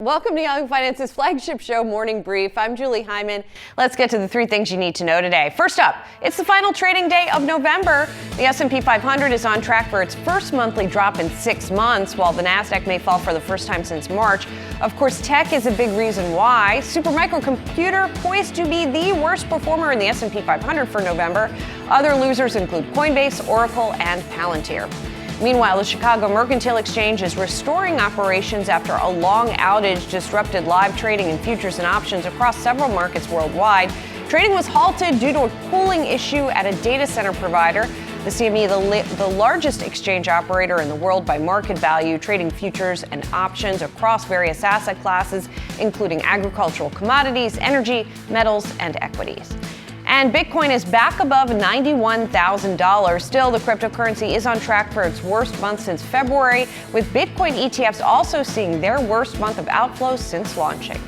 Welcome to Yahoo Finance's flagship show, Morning Brief. I'm Julie Hyman. Let's get to the three things you need to know today. First up, it's the final trading day of November. The S&P 500 is on track for its first monthly drop in 6 months, while the Nasdaq may fall for the first time since March. Of course, tech is a big reason why. Supermicro Computer poised to be the worst performer in the S&P 500 for November. Other losers include Coinbase, Oracle, and Palantir. Meanwhile, the Chicago Mercantile Exchange is restoring operations after a long outage disrupted live trading in futures and options across several markets worldwide. Trading was halted due to a cooling issue at a data center provider. The CME, the largest exchange operator in the world by market value, trading futures and options across various asset classes, including agricultural commodities, energy, metals, and equities. And Bitcoin is back above $91,000. Still, the cryptocurrency is on track for its worst month since February, with Bitcoin ETFs also seeing their worst month of outflows since launching.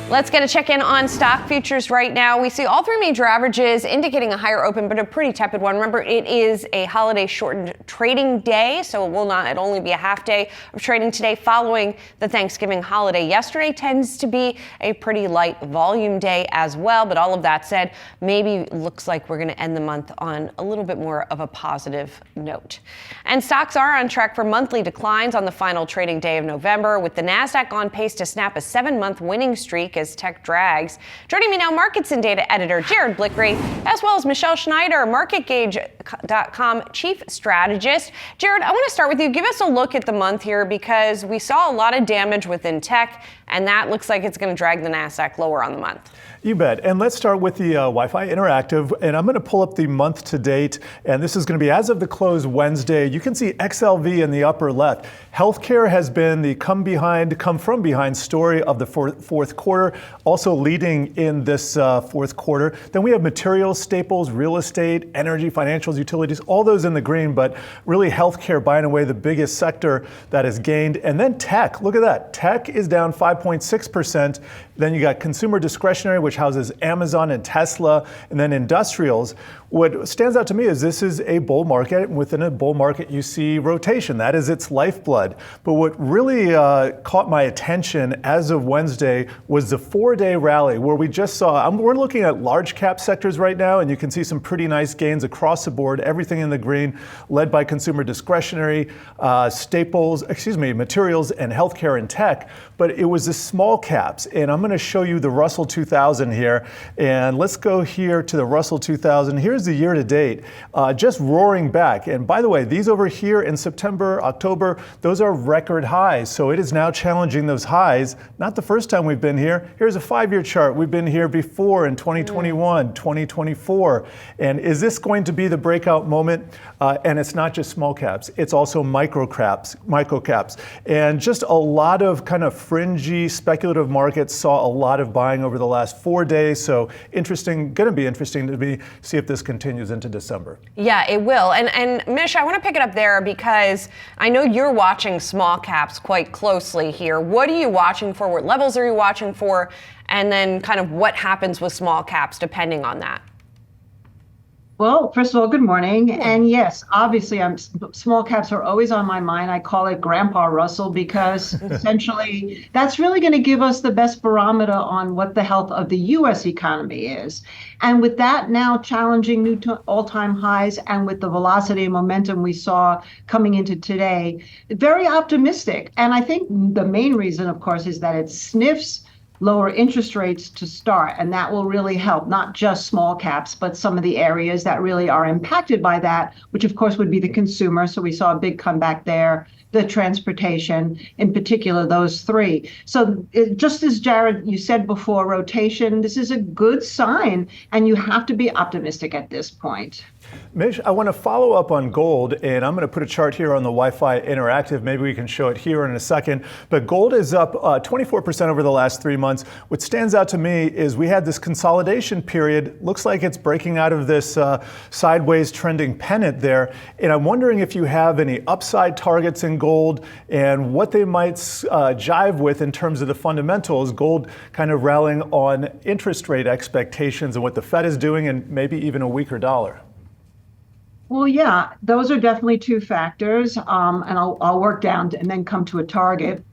Let's get a check-in on stock futures right now. We see all three major averages indicating a higher open, but a pretty tepid one. Remember, it is a holiday-shortened trading day, so it'll only be a half day of trading today following the Thanksgiving holiday. Yesterday tends to be a pretty light volume day as well, but all of that said, maybe looks like we're going to end the month on a little bit more of a positive note. And stocks are on track for monthly declines on the final trading day of November, with the Nasdaq on pace to snap a 7-month winning streak as tech drags. Joining me now, markets and data editor Jared Blickery, as well as Michelle Schneider, MarketGauge.com chief strategist. Jared, I want to start with you. Give us a look at the month here, because we saw a lot of damage within tech, and that looks like it's going to drag the Nasdaq lower on the month. You bet. And let's start with the Wi-Fi Interactive. And I'm going to pull up the month to date. And this is going to be as of the close Wednesday. You can see XLV in the upper left. Healthcare has been the come from behind story of the fourth quarter, also leading in this fourth quarter. Then we have materials, staples, real estate, energy, financials, utilities, all those in the green, but really healthcare by and away the biggest sector that has gained. And then tech, look at that. Tech is down 5.6%. Then you got consumer discretionary, which houses Amazon and Tesla, and then industrials. What stands out to me is this is a bull market, and within a bull market you see rotation. That is its lifeblood. But what really caught my attention as of Wednesday was the 4-day rally, where we just saw, we're looking at large cap sectors right now, and you can see some pretty nice gains across the board, everything in the green, led by consumer discretionary, materials and healthcare and tech. But it was the small caps, and I'm going to show you the Russell 2000 here. And let's go here to the Russell 2000. Here's the year to date, just roaring back. And by the way, these over here in September, October, those are record highs. So it is now challenging those highs. Not the first time we've been here. Here's a 5-year chart. We've been here before in 2021, 2024. And is this going to be the breakout moment? And it's not just small caps. It's also micro caps. And just a lot of kind of fringy speculative markets saw a lot of buying over the last 4 days. So going to be interesting to see if this continues into December. Yeah, it will. And Mish, I want to pick it up there because I know you're watching small caps quite closely here. What are you watching for? What levels are you watching for? And then kind of what happens with small caps depending on that? Well, first of all, good morning. And yes, obviously, small caps are always on my mind. I call it Grandpa Russell because essentially that's really going to give us the best barometer on what the health of the U.S. economy is. And with that now challenging new all-time highs and with the velocity and momentum we saw coming into today, very optimistic. And I think the main reason, of course, is that it sniffs lower interest rates to start, and that will really help not just small caps, but some of the areas that really are impacted by that, which of course would be the consumer. So we saw a big comeback there, the transportation, in particular, those three. So just as Jared, you said before, rotation, this is a good sign, and you have to be optimistic at this point. Mish, I want to follow up on gold, and I'm going to put a chart here on the Wi-Fi Interactive. Maybe we can show it here in a second. But gold is up 24% over the last 3 months. What stands out to me is we had this consolidation period. Looks like it's breaking out of this sideways trending pennant there. And I'm wondering if you have any upside targets in gold and what they might jive with in terms of the fundamentals. Gold kind of rallying on interest rate expectations and what the Fed is doing, and maybe even a weaker dollar. Well, yeah, those are definitely two factors, and I'll work down and then come to a target.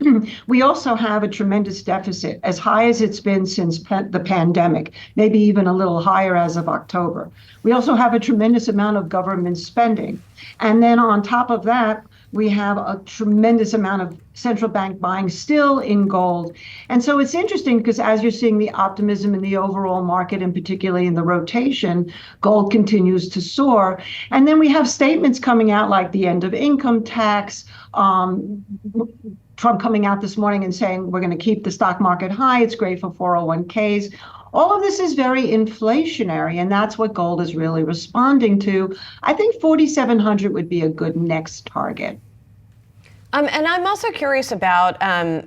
We also have a tremendous deficit, as high as it's been since the pandemic, maybe even a little higher as of October. We also have a tremendous amount of government spending. And then on top of that, we have a tremendous amount of central bank buying still in gold. And so it's interesting because as you're seeing the optimism in the overall market, and particularly in the rotation, gold continues to soar. And then we have statements coming out like the end of income tax, Trump coming out this morning and saying we're going to keep the stock market high. It's great for 401ks. All of this is very inflationary, and that's what gold is really responding to. I think 4,700 would be a good next target. And I'm also curious about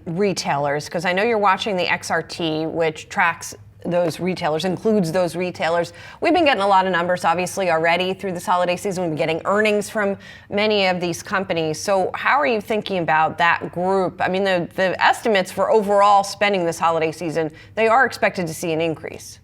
retailers, because I know you're watching the XRT, which tracks those retailers, includes those retailers. We've been getting a lot of numbers, obviously, already through this holiday season. We've been getting earnings from many of these companies. So how are you thinking about that group? I mean, the estimates for overall spending this holiday season, they are expected to see an increase.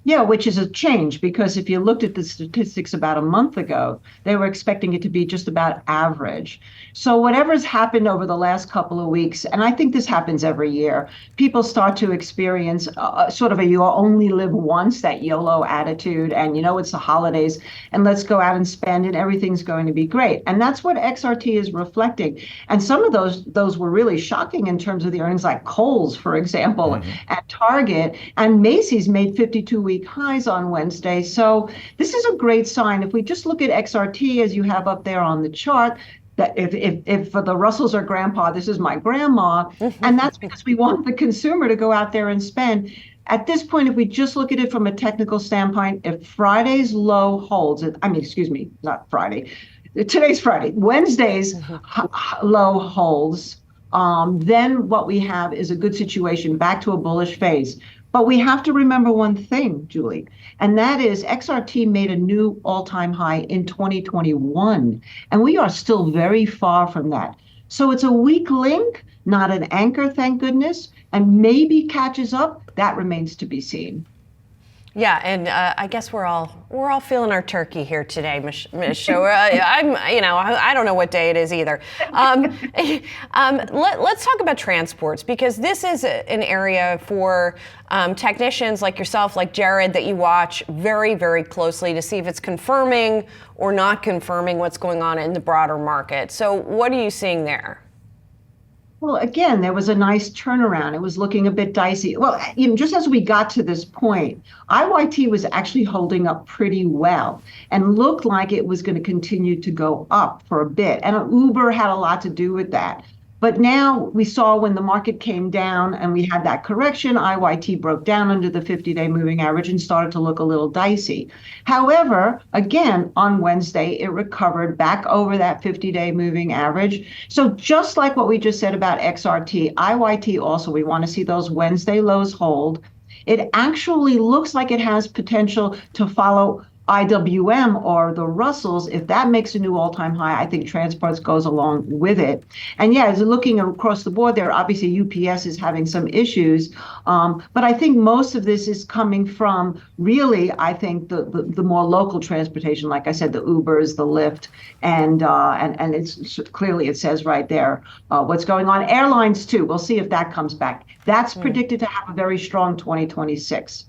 Yeah, which is a change, because if you looked at the statistics about a month ago, they were expecting it to be just about average. So whatever's happened over the last couple of weeks, and I think this happens every year, people start to experience sort of a you only live once, that YOLO attitude, and it's the holidays, and let's go out and spend and everything's going to be great. And that's what XRT is reflecting. And some of those were really shocking in terms of the earnings, like Kohl's, for example, at Target, and Macy's made 52-week highs on Wednesday. So this is a great sign. If we just look at XRT, as you have up there on the chart, that if for the Russells or grandpa, this is my grandma, and that's because we want the consumer to go out there and spend. At this point, if we just look at it from a technical standpoint, if Friday's low holds, not Friday, today's Friday, Wednesday's low holds, then what we have is a good situation, back to a bullish phase. But we have to remember one thing, Julie, and that is XRT made a new all-time high in 2021, and we are still very far from that. So it's a weak link, not an anchor, thank goodness, and maybe catches up. That remains to be seen. Yeah, and I guess we're all feeling our turkey here today, Mish. I don't know what day it is either. Let's talk about transports, because this is an area for technicians like yourself, like Jared, that you watch very, very closely to see if it's confirming or not confirming what's going on in the broader market. So what are you seeing there? Well, again, there was a nice turnaround. It was looking a bit dicey. Well, just as we got to this point, IYT was actually holding up pretty well and looked like it was going to continue to go up for a bit. And Uber had a lot to do with that. But now we saw when the market came down and we had that correction, IYT broke down under the 50-day moving average and started to look a little dicey. However, again, on Wednesday, it recovered back over that 50-day moving average. So just like what we just said about XRT, IYT also, we want to see those Wednesday lows hold. It actually looks like it has potential to follow IWM or the Russells. If that makes a new all-time high, I think transports goes along with it. And yeah, as looking across the board there, obviously UPS is having some issues, but I think most of this is coming from really, I think the more local transportation, like I said, the Ubers, the Lyft, and it's clearly, it says right there what's going on. Airlines too. We'll see if that comes back. That's predicted to have a very strong 2026.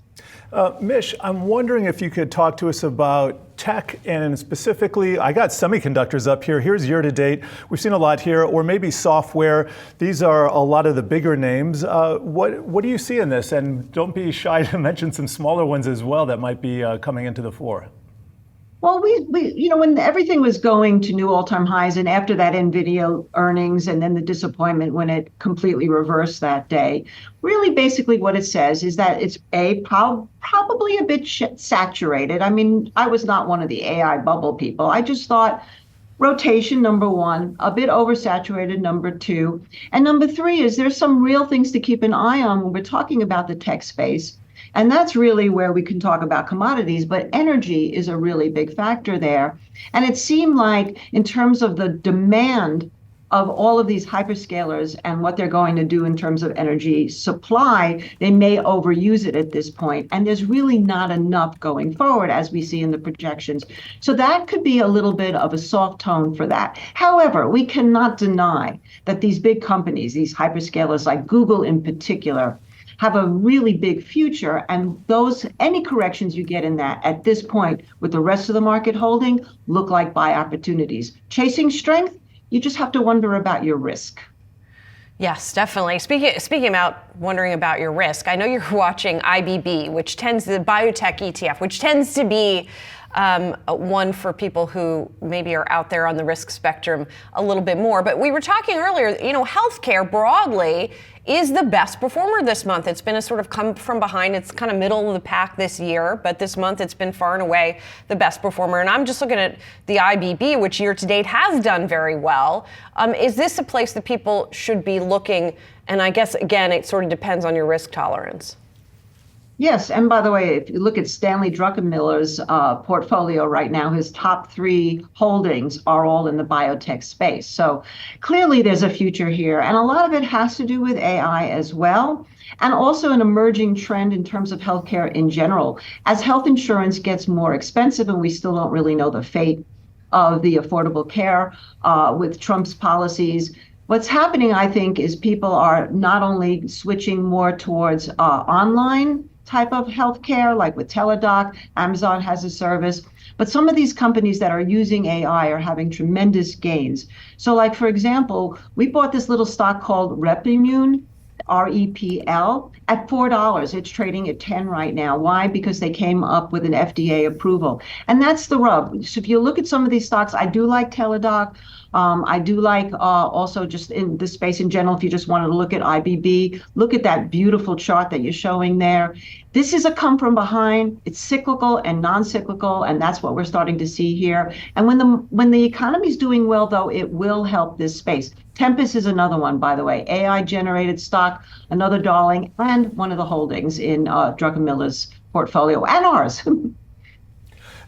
Mish, I'm wondering if you could talk to us about tech, and specifically, I got semiconductors up here. Here's year to date. We've seen a lot here, or maybe software. These are a lot of the bigger names. What do you see in this? And don't be shy to mention some smaller ones as well that might be coming into the fore. Well, when everything was going to new all-time highs, and after that NVIDIA earnings, and then the disappointment when it completely reversed that day, really basically what it says is that it's probably a bit saturated. I mean, I was not one of the AI bubble people. I just thought rotation, number one, a bit oversaturated, number two. And number three is there's some real things to keep an eye on when we're talking about the tech space. And that's really where we can talk about commodities, but energy is a really big factor there. And it seemed like, in terms of the demand of all of these hyperscalers and what they're going to do in terms of energy supply, they may overuse it at this point. And there's really not enough going forward, as we see in the projections. So that could be a little bit of a soft tone for that. However, we cannot deny that these big companies, these hyperscalers like Google in particular, have a really big future, and any corrections you get in that at this point with the rest of the market holding look like buy opportunities. Chasing strength, you just have to wonder about your risk. Yes, definitely. Speaking about wondering about your risk, I know you're watching IBB, the biotech ETF, which tends to be one for people who maybe are out there on the risk spectrum a little bit more. But we were talking earlier, healthcare broadly is the best performer this month. It's been a sort of come from behind. It's kind of middle of the pack this year, but this month it's been far and away the best performer. And I'm just looking at the IBB, which year to date has done very well. Is this a place that people should be looking? And I guess, again, it sort of depends on your risk tolerance. Yes, and by the way, if you look at Stanley Druckenmiller's portfolio right now, his top three holdings are all in the biotech space. So clearly there's a future here, and a lot of it has to do with AI as well, and also an emerging trend in terms of healthcare in general. As health insurance gets more expensive, and we still don't really know the fate of the Affordable Care with Trump's policies, what's happening, I think, is people are not only switching more towards online type of healthcare, like with Teladoc, Amazon has a service, but some of these companies that are using AI are having tremendous gains. So like, for example, we bought this little stock called Replimune, REPL, at $4. It's trading at 10 right now. Why? Because they came up with an FDA approval. And that's the rub. So if you look at some of these stocks, I do like Teladoc. I do like also just in the space in general, if you just wanted to look at IBB, look at that beautiful chart that you're showing there. This is a come from behind. It's cyclical and non-cyclical, and that's what we're starting to see here. And when the economy's doing well, though, it will help this space. Tempest is another one, by the way, AI-generated stock, another darling, and one of the holdings in Druckenmiller's portfolio, and ours.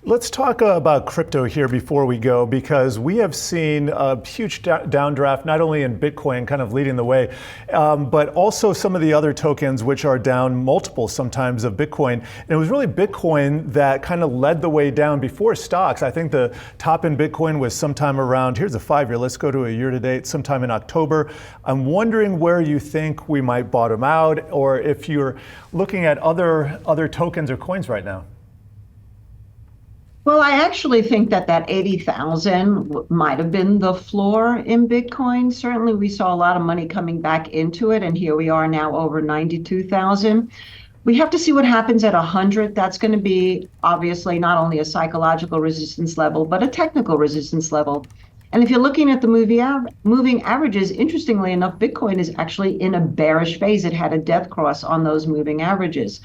Let's talk about crypto here before we go, because we have seen a huge downdraft, not only in Bitcoin kind of leading the way, but also some of the other tokens which are down multiples sometimes of Bitcoin. And it was really Bitcoin that kind of led the way down before stocks. I think the top in Bitcoin was sometime around, here's a 5-year, let's go to a year to date, sometime in October. I'm wondering where you think we might bottom out, or if you're looking at other tokens or coins right now. Well, I actually think that 80,000 might have been the floor in Bitcoin. Certainly, we saw a lot of money coming back into it, and here we are now over 92,000. We have to see what happens at 100. That's going to be obviously not only a psychological resistance level, but a technical resistance level. And if you're looking at the moving averages, interestingly enough, Bitcoin is actually in a bearish phase. It had a death cross on those moving averages.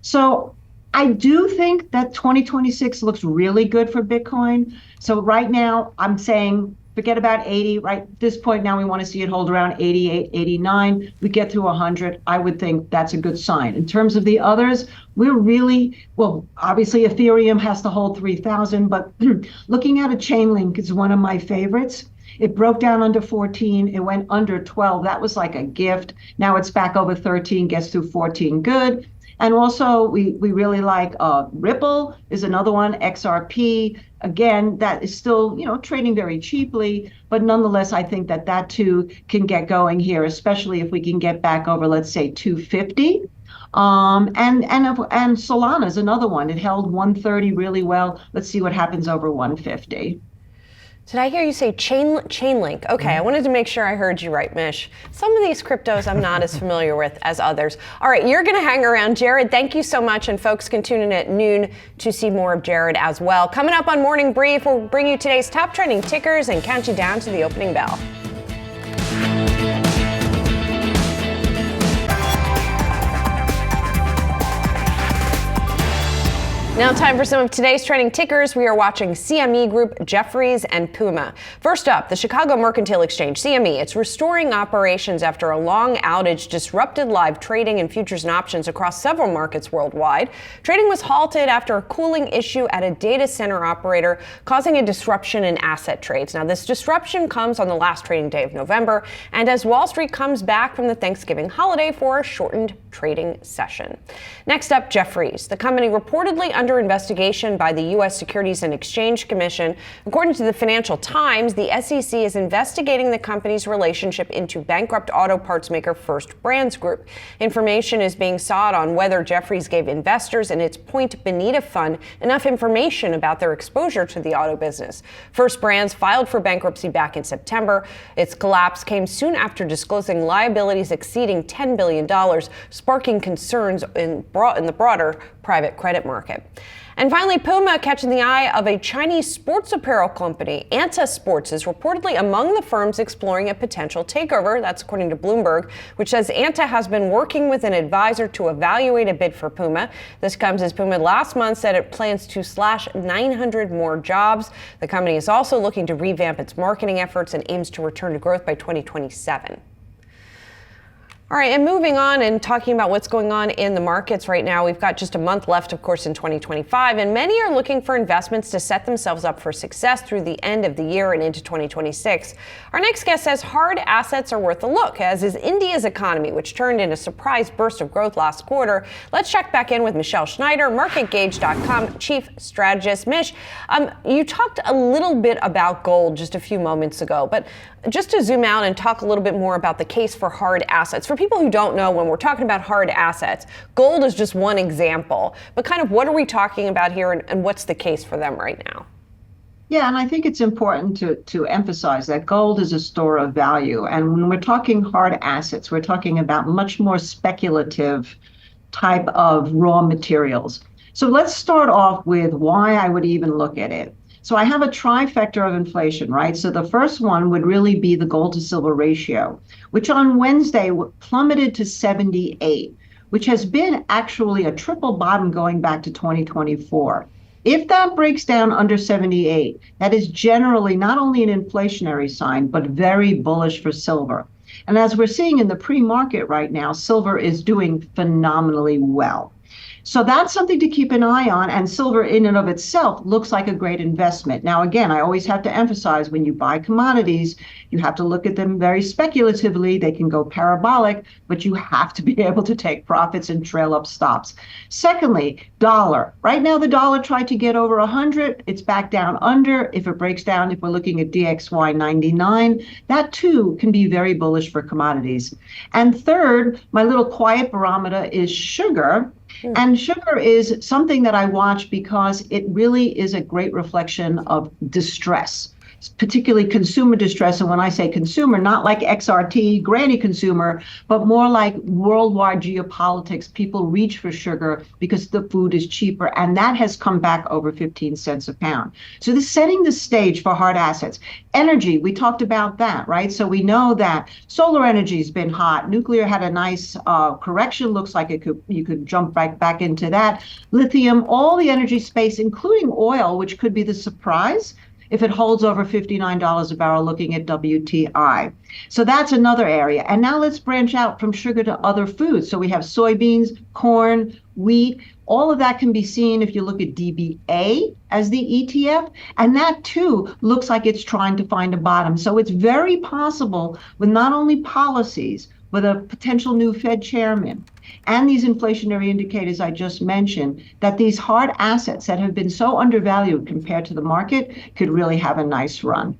So I do think that 2026 looks really good for Bitcoin. So right now, I'm saying forget about 80. Right at this point now, we want to see it hold around 88, 89. We get through 100. I would think that's a good sign. In terms of the others, we're really, well, obviously Ethereum has to hold 3,000, but looking at a Chainlink is one of my favorites. It broke down under 14. It went under 12. That was like a gift. Now it's back over 13, gets through 14. Good. And also, we really like Ripple is another one, XRP. Again, that is still, trading very cheaply, but nonetheless, I think that too can get going here, especially if we can get back over, let's say, 250. And Solana is another one. It held 130 really well. Let's see what happens over 150. Did I hear you say Chainlink? Okay, I wanted to make sure I heard you right, Mish. Some of these cryptos I'm not as familiar with as others. All right, you're going to hang around. Jared, thank you so much. And folks can tune in at noon to see more of Jared as well. Coming up on Morning Brief, we'll bring you today's top trending tickers and count you down to the opening bell. Now time for some of today's trending tickers. We are watching CME Group, Jefferies, and Puma. First up, the Chicago Mercantile Exchange, CME. It's restoring operations after a long outage disrupted live trading in futures and options across several markets worldwide. Trading was halted after a cooling issue at a data center operator, causing a disruption in asset trades. Now, this disruption comes on the last trading day of November, and as Wall Street comes back from the Thanksgiving holiday for a shortened trading session. Next up, Jefferies. The company reportedly under investigation by the U.S. Securities and Exchange Commission. According to the Financial Times, the SEC is investigating the company's relationship into bankrupt auto parts maker First Brands Group. Information is being sought on whether Jefferies gave investors in its Point Bonita fund enough information about their exposure to the auto business. First Brands filed for bankruptcy back in September. Its collapse came soon after disclosing liabilities exceeding $10 billion, sparking concerns in the broader private credit market. And finally, Puma catching the eye of a Chinese sports apparel company. Anta Sports is reportedly among the firms exploring a potential takeover. That's according to Bloomberg, which says Anta has been working with an advisor to evaluate a bid for Puma. This comes as Puma last month said it plans to slash 900 more jobs. The company is also looking to revamp its marketing efforts and aims to return to growth by 2027. All right, and moving on and talking about what's going on in the markets right now, we've got just a month left, of course, in 2025, and many are looking for investments to set themselves up for success through the end of the year and into 2026. Our next guest says hard assets are worth a look, as is India's economy, which turned in a surprise burst of growth last quarter. Let's check back in with Michelle Schneider, MarketGauge.com chief strategist. Mish, you talked a little bit about gold just a few moments ago, but just to zoom out and talk a little bit more about the case for hard assets. For people who don't know, when we're talking about hard assets, gold is just one example. But kind of what are we talking about here and what's the case for them right now? Yeah, and I think it's important to emphasize that gold is a store of value. And when we're talking hard assets, we're talking about much more speculative type of raw materials. So let's start off with why I would even look at it. So I have a trifecta of inflation, right? So the first one would really be the gold to silver ratio, which on Wednesday plummeted to 78, which has been actually a triple bottom going back to 2024. If that breaks down under 78, that is generally not only an inflationary sign, but very bullish for silver. And as we're seeing in the pre-market right now, silver is doing phenomenally well. So that's something to keep an eye on, and silver in and of itself looks like a great investment. Now, again, I always have to emphasize when you buy commodities, you have to look at them very speculatively. They can go parabolic, but you have to be able to take profits and trail up stops. Secondly, dollar. Right now, the dollar tried to get over 100. It's back down under. If it breaks down, if we're looking at DXY 99, that too can be very bullish for commodities. And third, my little quiet barometer is sugar. And sugar is something that I watch because it really is a great reflection of distress, particularly consumer distress. And when I say consumer, not like XRT, granny consumer, but more like worldwide geopolitics. People reach for sugar because the food is cheaper, and that has come back over 15 cents a pound. So this is setting the stage for hard assets. Energy, we talked about that, right? So we know that solar energy has been hot. Nuclear had a nice correction. Looks like you could jump back into that. Lithium, all the energy space, including oil, which could be the surprise if it holds over $59 a barrel, looking at WTI. So that's another area. And now let's branch out from sugar to other foods. So we have soybeans, corn, wheat. All of that can be seen if you look at DBA as the ETF. And that too looks like it's trying to find a bottom. So it's very possible with not only policies, with a potential new Fed chairman and these inflationary indicators I just mentioned, that these hard assets that have been so undervalued compared to the market could really have a nice run.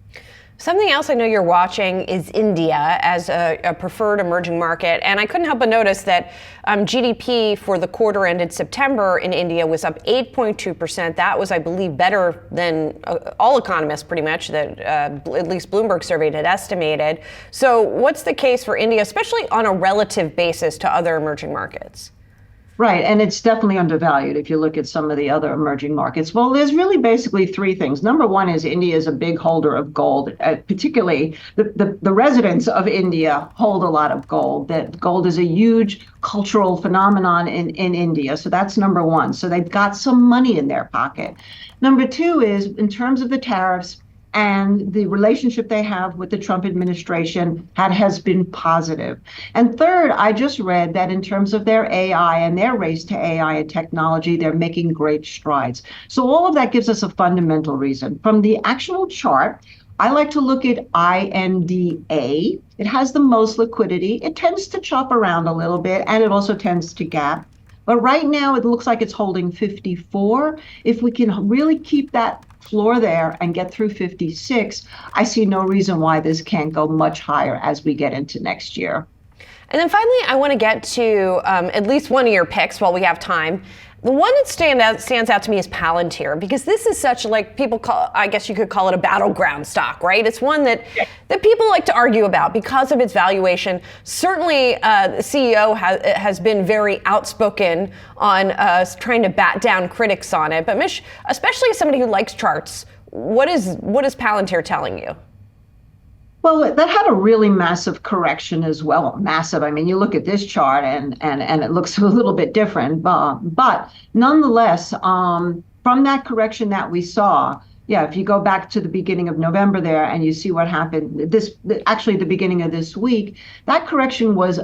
Something else I know you're watching is India as a preferred emerging market. And I couldn't help but notice that GDP for the quarter ended September in India was up 8.2%. That was, I believe, better than all economists pretty much that at least Bloomberg surveyed had estimated. So what's the case for India, especially on a relative basis to other emerging markets? Right, and it's definitely undervalued if you look at some of the other emerging markets. Well, there's really basically three things. Number one is India is a big holder of gold, particularly the residents of India hold a lot of gold. That gold is a huge cultural phenomenon in India, so that's number one. So they've got some money in their pocket. Number two is in terms of the tariffs, and the relationship they have with the Trump administration has been positive. And third, I just read that in terms of their AI and their race to AI and technology, they're making great strides. So all of that gives us a fundamental reason. From the actual chart, I like to look at INDA. It has the most liquidity. It tends to chop around a little bit, and it also tends to gap. But right now, it looks like it's holding 54. If we can really keep that floor there and get through 56, I see no reason why this can't go much higher as we get into next year. And then finally, I want to get to at least one of your picks while we have time. The one that stands out to me is Palantir, because this is such, like, people call, I guess you could call it a battleground stock, right? It's one that people like to argue about because of its valuation. Certainly, the CEO has been very outspoken on trying to bat down critics on it. But Mish, especially as somebody who likes charts, what is Palantir telling you? Well, that had a really massive correction as well. Massive. I mean, you look at this chart and it looks a little bit different. But nonetheless, from that correction that we saw, if you go back to the beginning of November there and you see what happened, the beginning of this week, that correction was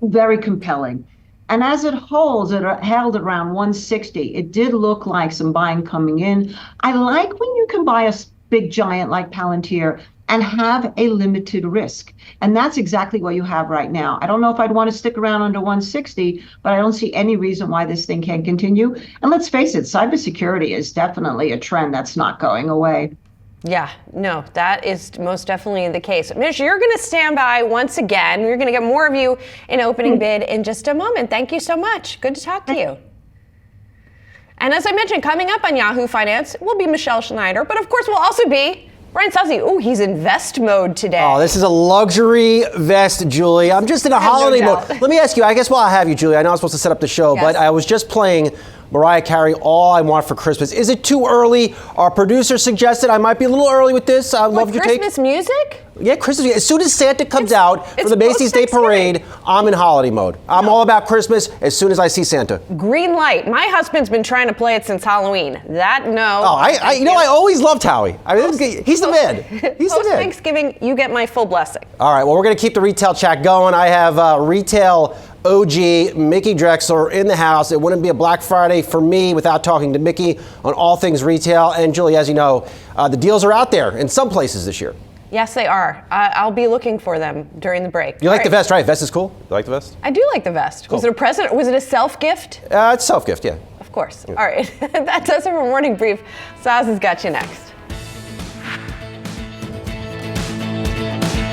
very compelling. And as it holds, it held around 160. It did look like some buying coming in. I like when you can buy a big giant like Palantir and have a limited risk. And that's exactly what you have right now. I don't know if I'd want to stick around under 160, but I don't see any reason why this thing can't continue. And let's face it, cybersecurity is definitely a trend that's not going away. Yeah, no, that is most definitely the case. Mish, you're going to stand by once again. We're going to get more of you in opening bid in just a moment. Thank you so much. Good to talk to you. And as I mentioned, coming up on Yahoo Finance will be Michelle Schneider, but of course will also be Brian Sozzi. Oh, he's in vest mode today. Oh, this is a luxury vest, Julie. I'm just in a holiday mode. Let me ask you, I guess while I have you, Julie, I know I'm supposed to set up the show, but I was just playing Mariah Carey, All I Want for Christmas. Is it too early? Our producer suggested I might be a little early with this. I'd love your take. Christmas music? Yeah, Christmas. As soon as Santa comes out for the Macy's Day Parade, I'm in holiday mode. I'm all about Christmas as soon as I see Santa. Green light. My husband's been trying to play it since Halloween. No. Oh, I always loved Howie. He's the man. He's the man. Thanksgiving, you get my full blessing. All right, well, we're going to keep the retail chat going. I have retail OG Mickey Drexler in the house. It wouldn't be a Black Friday for me without talking to Mickey on all things retail. And Julie, as you know, the deals are out there in some places this year. Yes, they are. I'll be looking for them during the break. You like the vest, right? Vest is cool. You like the vest? I do like the vest. Cool. Was it a present? Was it a self-gift? It's self-gift, yeah. Of course. Yeah. All right. That does it for Morning Brief. Saz has got you next.